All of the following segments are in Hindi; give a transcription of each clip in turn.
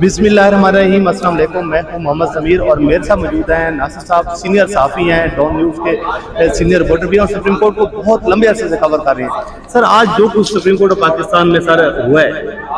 बिस्मिल्लाहिर्रहमानिर्रहीम, अस्सलाम वालेकुम। मैं हूं मोहम्मद समीर और मेरे साथ मौजूद हैं नासिर साहब, सीनियर सहाफ़ी हैं, डॉन न्यूज़ के सीनियर रिपोर्टर भी हैं और सुप्रीम कोर्ट को बहुत लंबे अरसे से कवर कर रहे हैं। सर, आज जो कुछ सुप्रीम कोर्ट ऑफ पाकिस्तान में सर हुआ है,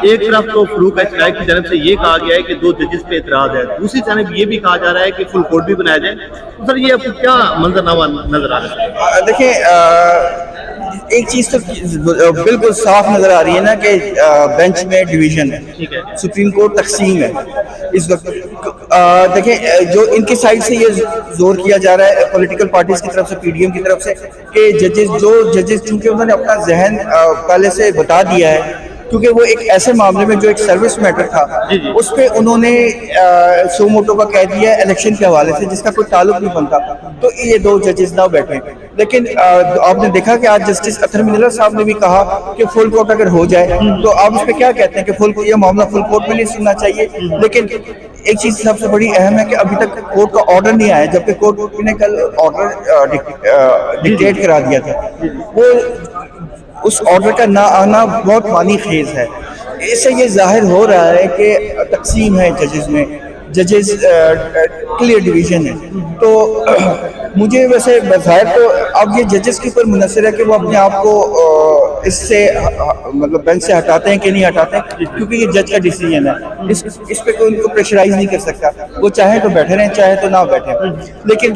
एक तरफ तो फरूक एच की तरफ से ये कहा गया है कि 2 जजेस पे इतराज़ है, दूसरी तरफ ये भी कहा जा रहा है कि फुल कोर्ट भी बनाया जाए। तो सर, ये आपको क्या मंजरनामा नजर आ रहा है? देखिए, एक चीज तो बिल्कुल साफ नजर आ रही है ना कि बेंच में डिवीजन है, ठीक है, सुप्रीम कोर्ट तकसीम है इस वक्त। देखिए, जो इनकी साइड से ये जोर किया जा रहा है पॉलिटिकल पार्टीज की तरफ से, पीडीएम की तरफ से, कि जजेस चूंकि उन्होंने अपना जहन पहले से बता दिया है, क्योंकि वो एक ऐसे मामले में जो एक सर्विस मैटर था उस पर उन्होंने सो मोटो का कह दिया इलेक्शन के हवाले से, जिसका कोई ताल्लुक नहीं बनता। तो ये 2 जजेस ना बैठे। लेकिन आपने देखा कि आज जस्टिस अतर मिनरल साहब ने भी कहा कि फुल कोर्ट अगर हो जाए तो आप उस पर क्या कहते हैं कि ये मामला फुल कोर्ट में नहीं सुनना चाहिए। लेकिन एक चीज सबसे बड़ी अहम है कि अभी तक कोर्ट का ऑर्डर नहीं आया, जबकि कोर्ट ने कल ऑर्डर डिक्टेट करा दिया था। वो उस ऑर्डर का ना आना बहुत मानी खेज है। इससे ये जाहिर हो रहा है कि तकसीम है जजेस में, जजेस क्लियर डिवीजन है। तो मुझे वैसे बज़ाहिर तो अब ये जजेस के ऊपर मुनसर है कि वो अपने आप को इससे मतलब बेंच से हटाते हैं कि नहीं हटाते हैं, क्योंकि ये जज का डिसीजन है। इस पे कोई उनको प्रेशराइज नहीं कर सकता। वो चाहे तो बैठे रहें, चाहे तो ना बैठे। लेकिन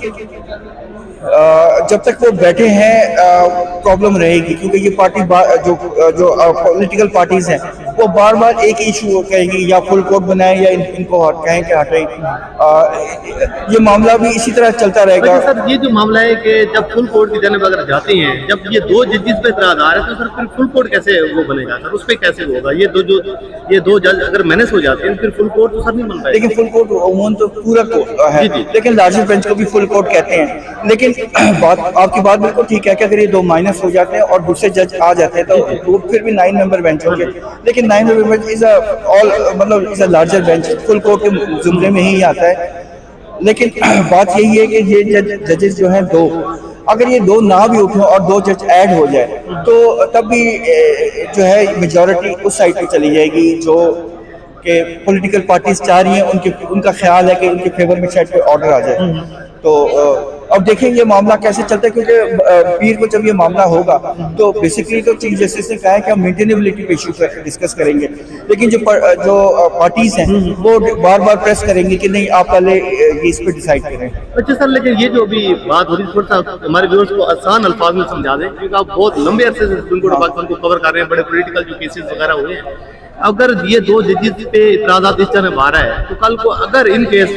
जब तक वो बैठे हैं प्रॉब्लम रहेगी, क्योंकि ये पार्टी जो पॉलिटिकल पार्टीज हैं वो बार बार एक ही इशू कहेंगी, या फुल कोर्ट बनाए या इनको कहें कि हटाएं। ये मामला भी इसी तरह चलता रहेगा। सर, ये जो मामला है कि जब फुल कोर्ट की जानब अगर जाते हैं, जब ये 2 जजेस पे इतराज आ रहे हैं, तो सर फिर फुल कोर्ट कैसे वो बनेगा? सर, उस पर कैसे होगा? ये दो जज अगर मैनेज हो जाते हैं, फिर फुल कोर्ट तो सर नहीं बन पाएगा। लेकिन फुल कोर्ट उमूमन तो पूरा कोर्ट है, लेकिन लार्जर बेंच को भी फुल कोर्ट कहते हैं। लेकिन आपकी बात बिल्कुल ठीक है कि अगर ये 2 माइनस हो जाते हैं और दूसरे जज आ जाते हैं तो फिर भी 9 मेंबर बेंच होंगे। लेकिन 9 member bench is a larger bench, full court के जुमरे में ही आता है। लेकिन बात यही है कि ये जजेस जो हैं 2, अगर ये 2 ना भी उठे और 2 जज ऐड हो जाए तो तब भी जो है मेजॉरिटी उस साइड पे चली जाएगी जो कि पॉलिटिकल पार्टीज चाह रही हैं। उनका ख्याल है कि उनके फेवर में शायद कोई ऑर्डर आ जाए। तो अब देखेंगे ये मामला कैसे चलता है, क्योंकि पीर को जब ये मामला होगा तो बेसिकली तो चीफ जस्टिस ने कहा है कि हम मेंटेनेबिलिटी पे इशू डिस्कस करेंगे। लेकिन जो पार्टीज हैं वो बार बार प्रेस करेंगे कि नहीं, आप पहले इस पे डिसाइड करें। अच्छा सर, लेकिन ये जो अभी बात हो रही है, थोड़ा सा हमारे व्यूअर्स को आसान अल्फाज में समझा दें, क्योंकि आप बहुत लंबे अरसे से सुप्रीम कोर्ट ऑफ पाकिस्तान को कवर कर रहे हैं, बड़े पॉलिटिकल जो केसेस वगैरह हुए हैं। अगर ये 2 जजेस पे इतराज़ात इस तरह आ रहा है, तो कल को अगर इन केस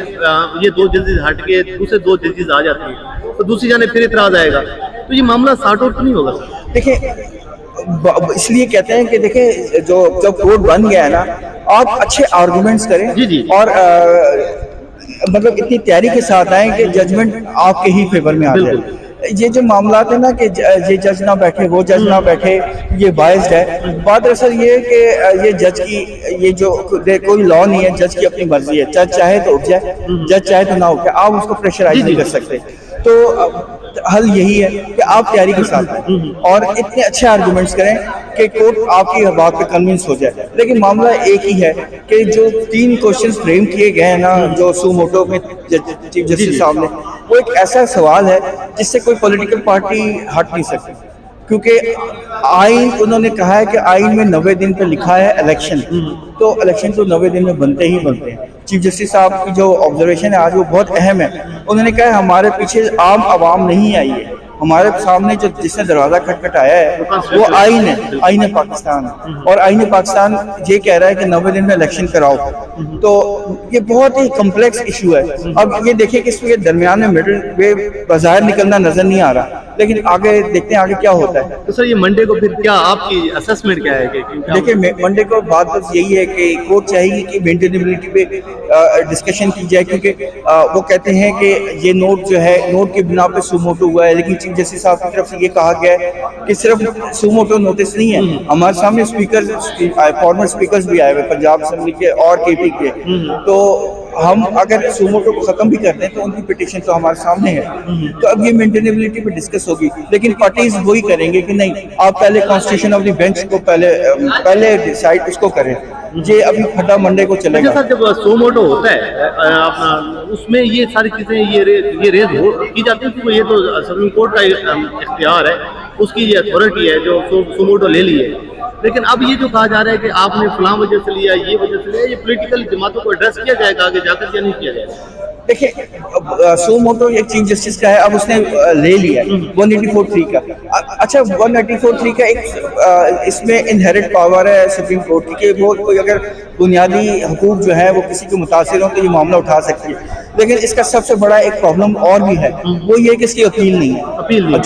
ये 2 जजेस हट के दूसरे 2 जजेस आ जाते हैं तो दूसरी जाने फिर इतराज़ आएगा, तो ये मामला सॉर्ट आउट नहीं होगा? देखिए, इसलिए कहते हैं कि देखिए जब कोर्ट बन गया है ना, आप अच्छे आर्गुमेंट्स करें और मतलब इतनी तैयारी के साथ आए कि जजमेंट आपके ही फेवर में आ जाए। ये जो मामला है ना कि ये जज ना बैठे, वो जज ना बैठे, ये बायस्ड है। बात दरअसल ये है कि ये जज की ये जो कोई लॉ नहीं है, जज की अपनी मर्जी है। जज चाहे तो उठ जाए, जज चाहे तो ना उठ जाए, आप उसको प्रेशराइज नहीं कर सकते। तो हल यही है कि आप तैयारी के साथ हैं और इतने अच्छे आर्गुमेंट्स करें कि कोर्ट आपकी बात पे कन्विंस हो जाए। लेकिन मामला एक ही है कि जो 3 क्वेश्चन फ्रेम किए गए हैं ना, जो सो मोटो में चीफ जस्टिस साहब ने, वो एक ऐसा सवाल है जिससे कोई पॉलिटिकल पार्टी हट नहीं सकती। क्योंकि आइन, उन्होंने कहा है कि आइन में 90 दिन पे लिखा है इलेक्शन, तो इलेक्शन तो 90 दिन में बनते ही बनते हैं। चीफ जस्टिस साहब की जो ऑब्जर्वेशन है आज वो बहुत अहम है। उन्होंने कहा है हमारे पीछे आम आवाम नहीं आई है, हमारे सामने जो जिसने दरवाजा खटखटाया है वो आइन है, आइन पाकिस्तान है। और आइन पाकिस्तान ये कह रहा है कि 90 दिन में इलेक्शन कराओ। तो ये बहुत ही कम्प्लेक्स इशू है। अब ये देखिए कि इसके दरमियान में मिडिल वे बाजार निकलना नजर नहीं आ रहा, लेकिन आगे देखते हैं आगे क्या होता है। तो सर, ये मंडे को फिर क्या आपकी असेसमेंट क्या है? देखिए, मंडे को बात बस यही है कि कोर्ट चाहिए कि मेंटेनेबिलिटी पे डिस्कशन की जाए, क्योंकि वो कहते हैं कि ये नोट जो है, नोट के बिना पे सुमोटो हुआ है। लेकिन चीफ जस्टिस साहब की तरफ से ये कहा गया है कि सिर्फ सुमोटो नोटिस नहीं है, हमारे सामने फॉर्मर स्पीकर्स भी आए हुए पंजाब असेंबली के और केपी के। तो हम अगर सुमोटो को खत्म भी करते हैं तो उनकी पिटीशन तो हमारे सामने है। तो अब ये मेंटेनेबिलिटी पे डिस्कस होगी, लेकिन पार्टीज वही करेंगे कि नहीं, आप पहले कॉन्स्टिट्यूशन ऑफ द बेंच को पहले डिसाइड उसको करें। ये अभी फटा मंडे को अच्छा चलेगा। सर, जब सोमोटो होता है अपना, उसमें ये सारी चीजें ये रेज की जाती है, क्योंकि ये तो सुप्रीम कोर्ट का इख्तियार है, उसकी ये अथॉरिटी है जो सोमोटो ले ली है। लेकिन अब ये जो कहा जा रहा है कि आपने फलां वजह से लिया, ये वजह से लिया, ये पॉलिटिकल जमातों को एड्रेस किया जाएगा आगे जाकर या नहीं किया जाएगा? देखिए सोमोटो एक चीफ जस्टिस का है, अब उसने ले लिया 184(3) का। अच्छा 184(3) का एक इसमें इनहेरिट पावर है सुप्रीम कोर्ट की कि वो कोई अगर बुनियादी हकूक जो है वो किसी को मुतासिर हो तो ये मामला उठा सकती है। लेकिन इसका सबसे बड़ा एक प्रॉब्लम और भी है, वो ये कि इसकी अपील नहीं है। अपील नहीं।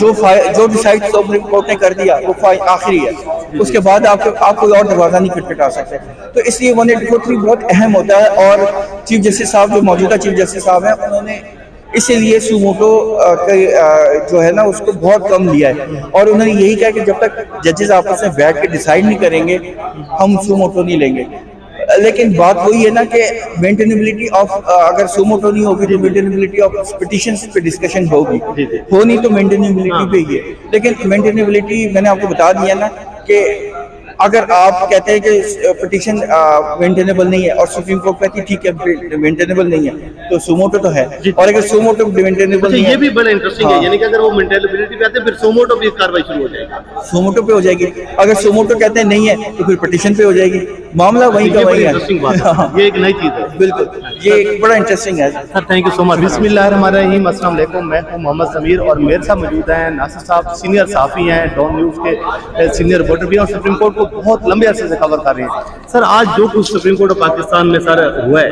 जो डिसाइड सुप्रीम कोर्ट ने कर दिया वो आखिरी है, उसके बाद आप कोई और दरवाजा नहीं खटखटा सकते। तो इसलिए 184(3) बहुत अहम होता है। और चीफ जस्टिस साहब जो मौजूदा चीफ जस्टिस साहब हैं, उन्होंने इसीलिए सुमोटो जो है ना उसको बहुत कम लिया है। और उन्होंने यही कहा कि जब तक जजेस आपस में बैठ के डिसाइड नहीं करेंगे हम सुमोटो नहीं लेंगे। लेकिन बात वही है ना कि मेंटेनेबिलिटी ऑफ, अगर सुमोटो नहीं होगी तो मेंटेनेबिलिटी ऑफ पिटिशंस पे डिस्कशन होगी, हो नहीं तो मेंटेनेबिलिटी पे ही है। लेकिन मेंटेनेबिलिटी मैंने आपको बता दिया ना कि अगर आप कहते हैं कि पिटिशन मेंटेनेबल नहीं है और सुप्रीम कोर्ट कहती है ठीक है मेंटेनेबल नहीं है, तो सुमोटो तो है। और अगर सुमोटो मेंटेनेबल नहीं है, ये भी बड़ा इंटरेस्टिंग है, यानी कि अगर वो मेंटेनेबिलिटी पे आते हैं फिर सुमोटो पे कार्रवाई शुरू हो जाएगी, सुमोटो पे हो जाएगी। अगर सुमोटो कहते हैं नहीं है तो फिर पिटिशन पे हो जाएगी। मामला वही का वही है। इंटरेस्टिंग बात है, ये एक नई चीज है। बिल्कुल, ये बड़ा इंटरेस्टिंग है sir. Thank you so much. बिस्मिल्लाहिर्रहमानिर्रहीम, अस्सलाम वालेकुम। मैं हूं मोहम्मद समीर और मेरे साथ मौजूद हैं नासिर साहब, सीनियर सहाफ़ी हैं, डॉन न्यूज़ के सीनियर रिपोर्टर भी हैं और सुप्रीम कोर्ट को बहुत लंबे अरसे से कवर कर रहे हैं। सर आज जो कुछ सुप्रीम कोर्ट ऑफ पाकिस्तान में सर हुआ है,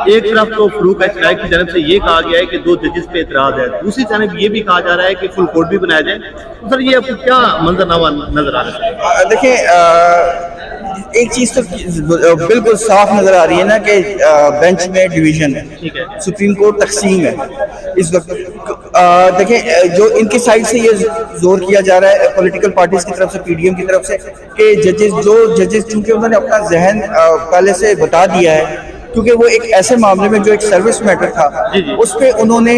एक तरफ तो फरूक अशराई की तरफ से ये कहा गया है कि 2 जजेस पे इतराज है, दूसरी तरफ ये भी कहा जा रहा है कि फुल कोर्ट भी बनाया जाए। तो सर ये आपको क्या मंजरनामा नजर आ रहा है? देखिए एक चीज तो बिल्कुल साफ नजर आ रही है ना कि बेंच में डिवीजन है, ठीक है, सुप्रीम कोर्ट तकसीम है इस वक्त। देखिए जो इनकी साइड से ये जोर किया जा रहा है पॉलिटिकल पार्टीज की तरफ से, पीडीएम की तरफ से, कि जजेस चूंकि उन्होंने अपना जहन पहले से बता दिया है, क्योंकि वो एक ऐसे मामले में जो एक सर्विस मैटर था उस पे उन्होंने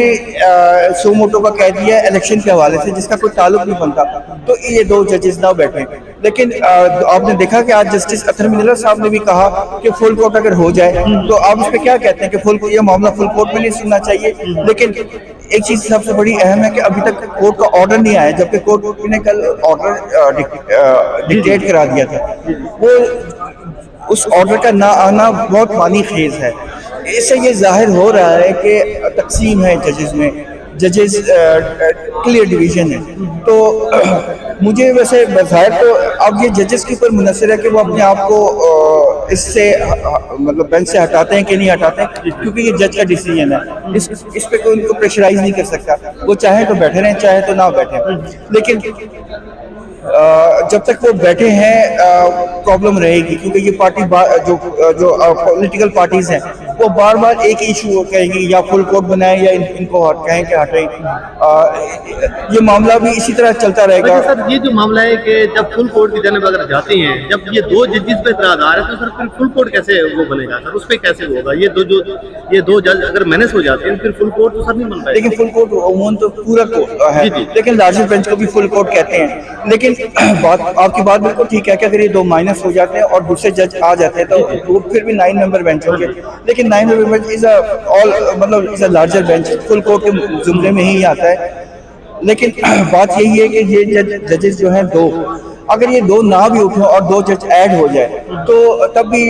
सुमोटो का कह दिया इलेक्शन के हवाले से जिसका कोई ताल्लुक नहीं बनता, तो ये 2 जजेस ना बैठे। लेकिन आपने देखा कि आज जस्टिस अतर मिनरल साहब ने भी कहा कि फुल कोर्ट अगर हो जाए तो आप इस पे क्या कहते हैं कि ये मामला फुल कोर्ट में नहीं सुनना चाहिए। लेकिन एक चीज सबसे बड़ी अहम है कि अभी तक कोर्ट का ऑर्डर नहीं आया, जबकि कोर्ट ने कल ऑर्डर डिक्टेट करा दिया था। वो उस ऑर्डर का ना आना बहुत मानी खेज है। इससे ये जाहिर हो रहा है कि तकसीम है जजेस में, जजेस क्लियर डिवीजन है। तो मुझे वैसे बज़ाहिर तो अब ये जजेस के ऊपर मुनसर है कि वो अपने आप को इससे मतलब बेंच से हटाते हैं कि नहीं हटाते हैं, क्योंकि ये जज का डिसीजन है। इस पे कोई उनको प्रेशराइज नहीं कर सकता, वो चाहे तो बैठे रहें चाहे तो ना बैठे। लेकिन जब तक वो बैठे हैं प्रॉब्लम रहेगी, क्योंकि ये पार्टी जो पॉलिटिकल पार्टीज हैं वो बार बार एक ही इशू कहेंगी, या फुल कोर्ट बनाए या इनको कहें कि हटें। ये मामला भी इसी तरह चलता रहेगा। सर ये जो मामला है कि जब फुल कोर्ट की जानब अगर जाते हैं, जब ये 2 जजेस पे इतराज आ रहे हैं, तो सर फिर फुल कोर्ट कैसे वो बनेगा सर? उस पर कैसे होगा? ये दो जज अगर मैनेज हो जाते हैं फिर फुल कोर्ट तो सर नहीं बन पाएगा। लेकिन फुल कोर्ट उमूमन तो पूरा कोर्ट है, लेकिन लार्जर बेंच को भी फुल कोर्ट कहते हैं। लेकिन आपकी बात बिल्कुल ठीक है कि अगर ये 2 माइनस हो जाते हैं और दूसरे जज आ जाते हैं तो फिर भी 9 मेंबर बेंच होंगे। लेकिन 9 member bench is a larger bench, full court के जुमरे में ही आता है। लेकिन बात यही है कि ये जजेस जो हैं 2, अगर ये 2 ना भी उठे और 2 जज ऐड हो जाए तो तब भी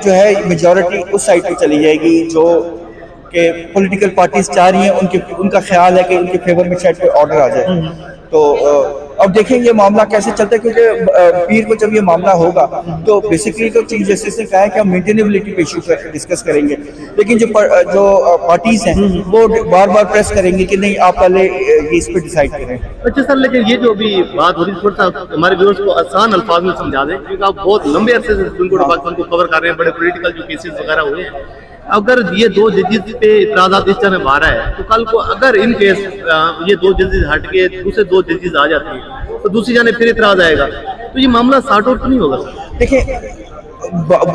जो है मेजॉरिटी उस साइड पे चली जाएगी जो कि पॉलिटिकल पार्टीज चाह रही हैं। उनका ख्याल है कि उनके फेवर में शायद कोई ऑर्डर आ जाए। तो अब देखेंगे ये मामला कैसे चलता है, क्योंकि पीर को जब ये मामला होगा तो बेसिकली तो चीफ जस्टिस ने कहा है कि हम मेंटेनेबिलिटी पे इशू पर डिस्कस करेंगे। लेकिन जो पार्टीज हैं वो बार बार प्रेस करेंगे कि नहीं आप पहले ये इस पर डिसाइड करें। अच्छा सर, लेकिन ये जो अभी बात हो रही है थोड़ा सा हमारे व्यूअर्स को आसान अल्फाज में समझा दें, क्योंकि आप बहुत लंबे अरसे से सुप्रीम कोर्ट ऑफ पाकिस्तान को कवर कर रहे हैं, बड़े पॉलिटिकल जो केसेस वगैरह हुए हैं। अगर ये 2 जजेस पे इतराज़ात इस तरह आ रहा है तो कल को अगर इन केस ये 2 जजेस हट के दूसरे 2 जजेस आ जाते हैं तो दूसरी जाने फिर इतराज आएगा, तो ये मामला सॉर्ट आउट नहीं होगा। देखिए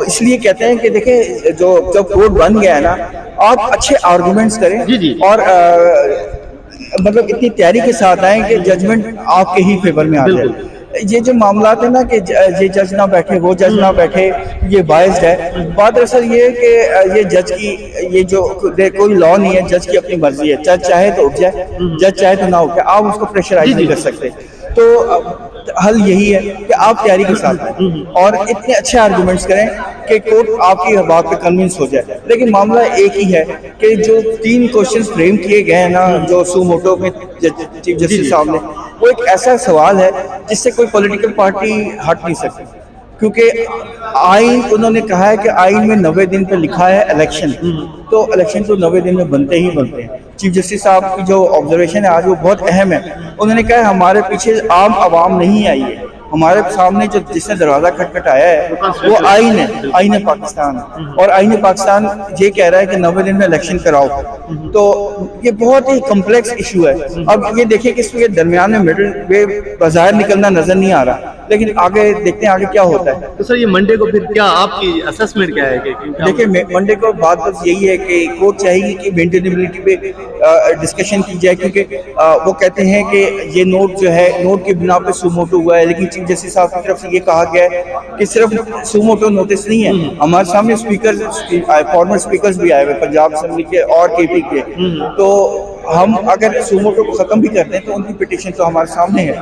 इसलिए कहते हैं कि देखिए जब कोर्ट बन गया है ना, आप अच्छे आर्गुमेंट्स करें जी। और मतलब इतनी तैयारी के साथ आए कि जजमेंट आपके ही फेवर में आ जाए। ये जो मामला है ना कि ये जज ना बैठे, वो जज ना बैठे, ये बायस्ड है। बात दरअसल ये है कि ये जज की ये जो कोई लॉ नहीं है, जज की अपनी मर्जी है। जज चाहे तो उठ जाए, जज चाहे तो ना उठ जाए, आप उसको प्रेशराइज नहीं कर सकते। तो हल यही है कि आप तैयारी के साथ हैं और इतने अच्छे आर्गुमेंट्स करें कि कोर्ट आपकी बात पे कन्विंस हो जाए। लेकिन मामला एक ही है कि जो 3 क्वेश्चंस फ्रेम किए गए हैं ना, जो सू मोटो में चीफ जस्टिस साहब ने, वो एक ऐसा सवाल है जिससे कोई पॉलिटिकल पार्टी हट नहीं सकती, क्योंकि आइन, उन्होंने कहा है कि आइन में 90 दिन पे लिखा है इलेक्शन, तो इलेक्शन तो 90 दिन में बनते ही बनते हैं। चीफ जस्टिस साहब की जो ऑब्जर्वेशन है आज वो बहुत अहम है। उन्होंने कहा है हमारे पीछे आम आवाम नहीं आई है, हमारे सामने जो जिसने दरवाजा खटखटाया है वो आइन है, आइन है पाकिस्तान। और आइन पाकिस्तान ये कह रहा है कि 90 दिन में इलेक्शन कराओ, तो ये बहुत ही कम्प्लेक्स इशू है। अब ये देखिए कि इसके दरमियान में मिडिल वे बाजार निकलना नजर नहीं आ रहा, लेकिन आगे देखते हैं आगे क्या होता है। तो सर ये मंडे को फिर क्या आपकी असेसमेंट क्या है? देखिए मंडे को बात बस यही है कि कोर्ट चाहेगी कि मेंटेनेबिलिटी पे डिस्कशन की जाए, क्योंकि वो कहते हैं कि ये नोट जो है, नोट की बिना पे सुमोटो हुआ है, लेकिन चीफ जस्टिस साहब की तरफ से ये कहा गया है कि सिर्फ सुमोटो नोटिस नहीं है, हमारे सामने स्पीकर फॉर्मर स्पीकर्स भी आए हुए पंजाब असेंबली के और केपी के, तो हम अगर सुमोटो को खत्म भी करते हैं तो उनकी पिटीशन तो हमारे सामने है।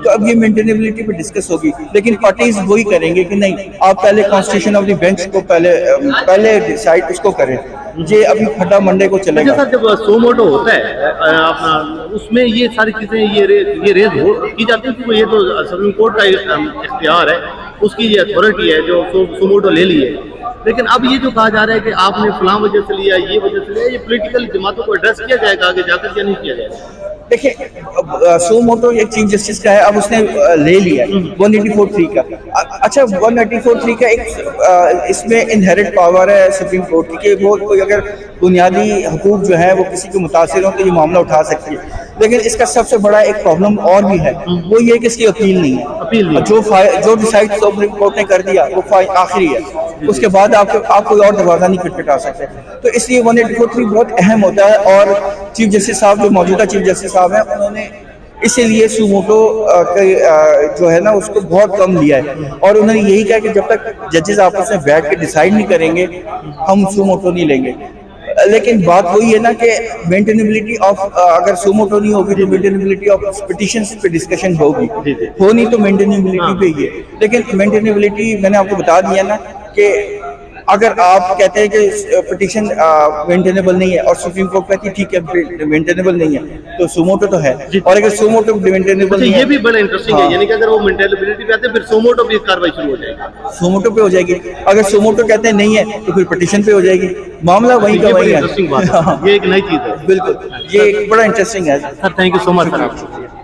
तो अब ये मेंटेनेबिलिटी पे डिस्कस होगी, लेकिन पार्टीज वही करेंगे कि नहीं, आप पहले कॉन्स्टिट्यूशन ऑफ द बेंच को पहले डिसाइड उसको करें। ये अभी फटा मंडे को चलेगा। सर जब सुमोटो होता है अपना, उसमें ये सारी चीजें ये रेज की जाती है, क्योंकि ये तो सुप्रीम कोर्ट का इख्तियार है, उसकी ये अथॉरिटी है जो सुमोटो ले ली है। लेकिन अब ये जो कहा जा रहा है कि आपने फलां वजह से लिया, ये वजह से लिया, ये पॉलिटिकल जमातों को एड्रेस किया जाएगा आगे जाकर या नहीं किया जाएगा? देखिए सुमोटो एक चीफ जस्टिस का है, अब उसने ले लिया 184(3) का। अच्छा 184(3) का एक इसमें इनहेरिट पावर है सुप्रीम कोर्ट की कि वो कोई अगर बुनियादी हकूक जो है वो किसी को मुतासिर हो तो ये मामला उठा सकती है। लेकिन इसका सबसे बड़ा एक प्रॉब्लम और भी है, वो ये कि इसकी अपील नहीं है। जो डिसाइड सुप्रीम कोर्ट ने कर दिया वो आखिरी है, उसके बाद आप कोई और दरवाजा नहीं खटखटा सकते। तो इसलिए 184(3) बहुत अहम होता है। और चीफ जस्टिस साहब जो मौजूदा चीफ जस्टिस साहब हैं, उन्होंने इसीलिए सुमोटो जो है ना उसको बहुत कम लिया है, और उन्होंने यही कहा कि जब तक जजेस आपस में बैठ के डिसाइड नहीं करेंगे हम सुमोटो नहीं लेंगे। लेकिन बात वही है ना कि मेंटेनेबिलिटी ऑफ, अगर सुमोटो नहीं होगी तो मेंटेनेबिलिटी ऑफ पिटीशंस पे डिस्कशन होगी, हो नहीं तो मेंटेनेबिलिटी पे ही है। लेकिन मेंटेनेबिलिटी मैंने आपको बता दिया ना कि अगर आप कहते हैं कि पिटीशन मेंटेनेबल नहीं है और सुप्रीम कोर्ट कहती है ठीक है मेंटेनेबल नहीं है, तो सुमोटो तो है। और अगर सुमोटो मेंटेनेबल नहीं है, ये भी बड़ा इंटरेस्टिंग है, यानी कि अगर वो मेंटेनेबिलिटी पे आते हैं फिर सुमोटो पे कार्रवाई शुरू हो जाएगी, सुमोटो पे हो जाएगी। अगर सुमोटो कहते हैं नहीं है तो फिर पिटीशन पे हो जाएगी। मामला वही का वही है। ये एक नई चीज है। बिल्कुल, ये एक बड़ा इंटरेस्टिंग है। Sir thank you so much sir.